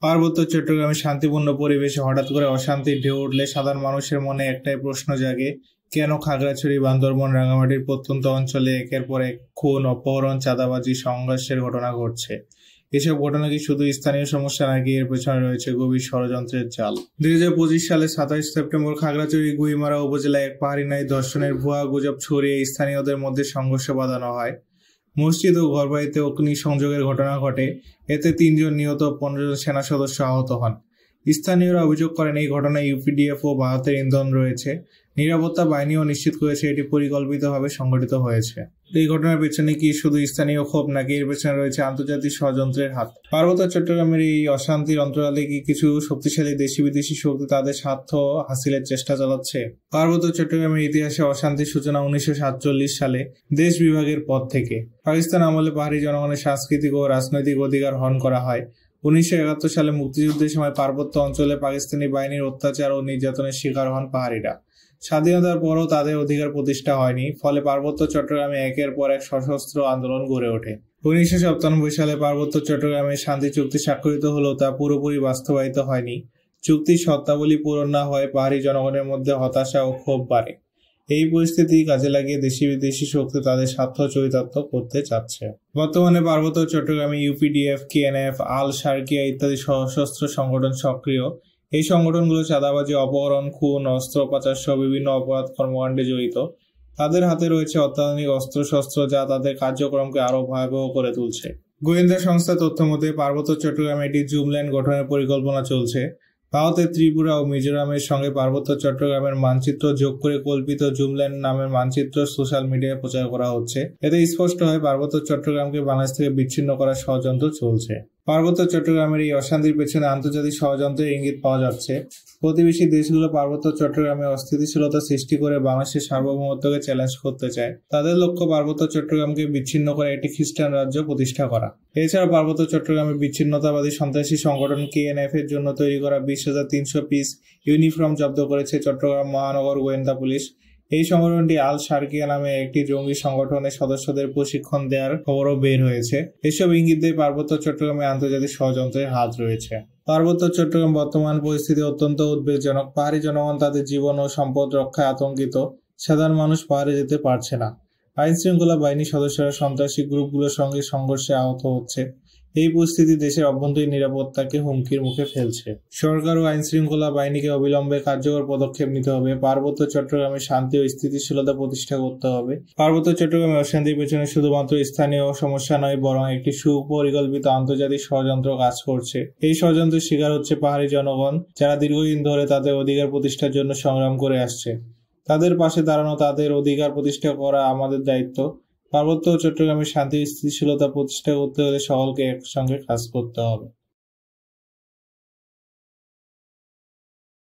পার্বত্য চট্টগ্রামে শান্তিপূর্ণ পরিবেশে হঠাৎ করে অশান্তির ঢেউ উঠলে সাধারণ মানুষের মনে একটাই প্রশ্ন জাগে, কেন খাগড়াছড়ি, বান্দরবান, রাঙামাটির প্রত্যন্ত অঞ্চলে একের পর এক খুন, অপহরণ, চাঁদাবাজি, সংঘর্ষের ঘটনা ঘটছে? এসব ঘটনা কি শুধু স্থানীয় সমস্যা নাকি এর পেছনে রয়েছে গভীর ষড়যন্ত্রের জাল? 2025 সালে 27 সেপ্টেম্বর খাগড়াছড়ি গুইমারা উপজেলায় এক পাহাড়ি নারী ধর্ষণের ভুয়া গুজব ছড়িয়ে স্থানীয়দের মধ্যে সংঘর্ষ বাঁধানো হয়। মসজিদ ও ঘরবাড়িতে অগ্নিসংযোগের ঘটনা ঘটে। এতে 3 জন নিহত, 15 জন সেনা সদস্য আহত হন। স্থানীয়রা অভিযোগ করেন এই ঘটনায় ইউপিডিএফ ও ভারতের ইন্ধন রয়েছে। নিরাপত্তা বাহিনীও নিশ্চিত করেছে এটি পরিকল্পিতভাবে সংঘটিত হয়েছে। এই ঘটনার পেছনে কি শুধু স্থানীয় ক্ষোভ নাকি এর পেছনে রয়েছে আন্তর্জাতিক ষড়যন্ত্রের হাত? পার্বত্য চট্টগ্রামের এই অশান্তির অন্তরালে কি কিছু শক্তিশালী দেশি বিদেশি শক্তি তাদের স্বার্থ হাসিলের চেষ্টা চালাচ্ছে? পার্বত্য চট্টগ্রামের ইতিহাসে অশান্তির সূচনা 1947 সালে দেশ বিভাগের পর থেকে। পাকিস্তান আমলে পাহাড়ি জনগণের সাংস্কৃতিক ও রাজনৈতিক অধিকার হরণ করা হয়। 1971 সালে মুক্তিযুদ্ধের সময় পার্বত্য অঞ্চলে পাকিস্তানি বাহিনীর অত্যাচার ও নির্যাতনের শিকার হন পাহাড়িরা। স্বাধীনতার পরও তাদের অধিকার প্রতিষ্ঠা হয়নি, ফলে পার্বত্য চট্টগ্রামে একের পর এক সশস্ত্র আন্দোলন গড়ে ওঠে। 1997 সালে পার্বত্য চট্টগ্রামে শান্তি চুক্তি স্বাক্ষরিত হলেও তা পুরোপুরি বাস্তবায়িত হয়নি। চুক্তির শর্তাবলী পূরণ না হয় পাহাড়ি জনগণের মধ্যে হতাশা ও ক্ষোভ বাড়ে। এই পরিস্থিতি কাজে লাগিয়ে দেশি বিদেশি শক্তি তাদের স্বার্থ চরিতার্থ করতে চাচ্ছে। বর্তমানে পার্বত্য চট্টগ্রামে ইউপিডিএফ, কেএনএফ, আল শারকিয়া ইত্যাদি সশস্ত্র সংগঠন সক্রিয়। এই সংগঠনগুলো চাঁদাবাজি, অপহরণ, খুন, অস্ত্র পাচার সহ বিভিন্ন অপরাধ কর্মকাণ্ডে জড়িত। তাদের হাতে রয়েছে অত্যাধুনিক অস্ত্রশস্ত্র যা তাদের কার্যক্রমকে আরো ভয়াবহ করে তুলছে। গোয়েন্দা সংস্থা তথ্য মতে পার্বত্য চট্টগ্রামে একটি জুমল্যান্ড গঠনের পরিকল্পনা চলছে। ভারতের ত্রিপুরা ও মিজোরামের সঙ্গে পার্বত্য চট্টগ্রামের মানচিত্র যোগ করে কল্পিত জুমল্যান্ড নামের মানচিত্র সোশ্যাল মিডিয়ায় প্রচার করা হচ্ছে। এতে স্পষ্ট হয় পার্বত্য চট্টগ্রামকে বাংলাদেশ থেকে বিচ্ছিন্ন করার ষড়যন্ত্র চলছে। পার্বত্য চট্টগ্রামের এই অশান্তির পেছনে আন্তর্জাতিক ষড়যন্ত্রের ইঙ্গিত পাওয়া যাচ্ছে। প্রতিবেশী দেশগুলো পার্বত্য চট্টগ্রামে অস্থিতিশীলতা সৃষ্টি করে বাংলাদেশের সার্বভৌমত্বকে চ্যালেঞ্জ করতে চায়। তাদের লক্ষ্য পার্বত্য চট্টগ্রামকে বিচ্ছিন্ন করে একটি খ্রিস্টান রাজ্য প্রতিষ্ঠা করা। এছাড়া পার্বত্য চট্টগ্রামে বিচ্ছিন্নতাবাদী সন্ত্রাসী সংগঠন কেএনএফ এর জন্য তৈরি করা 20,300 পিস ইউনিফর্ম জব্দ করেছে চট্টগ্রাম মহানগর গোয়েন্দা পুলিশ। এই সংগঠনটি আল শারকিয়া নামে একটি জঙ্গি সংগঠনের সদস্যদের প্রশিক্ষণ দেওয়ার খবরও বের হয়েছে। এসব ইঙ্গিত দিয়ে পার্বত্য চট্টগ্রামে আন্তর্জাতিক ষড়যন্ত্রের হাত রয়েছে। পার্বত্য চট্টগ্রাম বর্তমান পরিস্থিতি অত্যন্ত উদ্বেগজনক। পাহাড়ি জনগণ তাদের জীবন ও সম্পদ রক্ষায় আতঙ্কিত। সাধারণ মানুষ পাহাড়ে যেতে পারছে না। আইন শৃঙ্খলা বাহিনীর সদস্যরা সন্ত্রাসী গ্রুপগুলোর সঙ্গে সংঘর্ষে আহত হচ্ছে। এই পরিস্থিতি দেশের অভ্যন্তরীণ নিরাপত্তাকে হুমকির মুখে ফেলছে। সরকার ও আইন শৃঙ্খলা বাহিনীকে অবিলম্বে কার্যকর পদক্ষেপ নিতে হবে। পার্বত্য চট্টগ্রামে শান্তি ও স্থিতিশীলতা প্রতিষ্ঠা করতে হবে। পার্বত্য চট্টগ্রামে অশান্তির পেছনে শুধুমাত্র স্থানীয় সমস্যা নয়, বরং একটি সুপরিকল্পিত আন্তর্জাতিক ষড়যন্ত্র কাজ করছে। এই ষড়যন্ত্রের শিকার হচ্ছে পাহাড়ি জনগণ, যারা দীর্ঘদিন ধরে তাদের অধিকার প্রতিষ্ঠার জন্য সংগ্রাম করে আসছে। তাদের পাশে দাঁড়ানো, তাদের অধিকার প্রতিষ্ঠা করা আমাদের দায়িত্ব। পার্বত্য চট্টগ্রামে শান্তি স্থিতিশীলতা প্রতিষ্ঠা করতে হলে সকলকে একসঙ্গে কাজ করতে হবে।